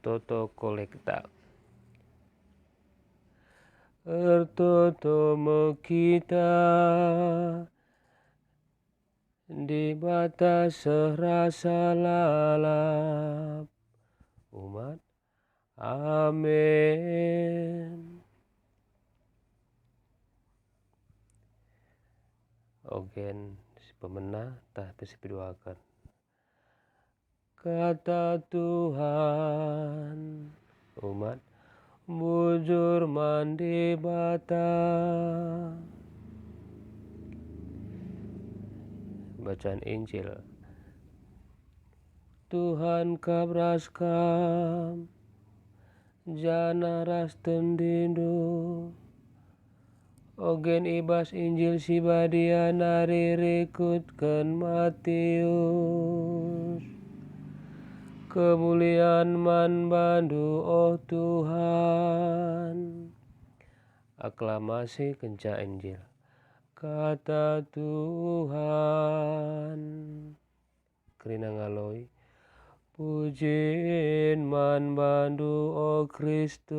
Toto kolekta. Ertoto kita di batas serasa lalap umat. Amin. Ogen si pemenah tah didoakan. Kata Tuhan umat bujur mandi bata. Bacaan Injil. Tuhan kabras kam jana ras tendindo ogen ibas Injil si badia nari rikutkan Matius. Kemuliaan man bandu oh Tuhan. Aklamasi kenca Injil. Kata Tuhan. Kerina ngaloi. Pujiin man bandu oh Kristus.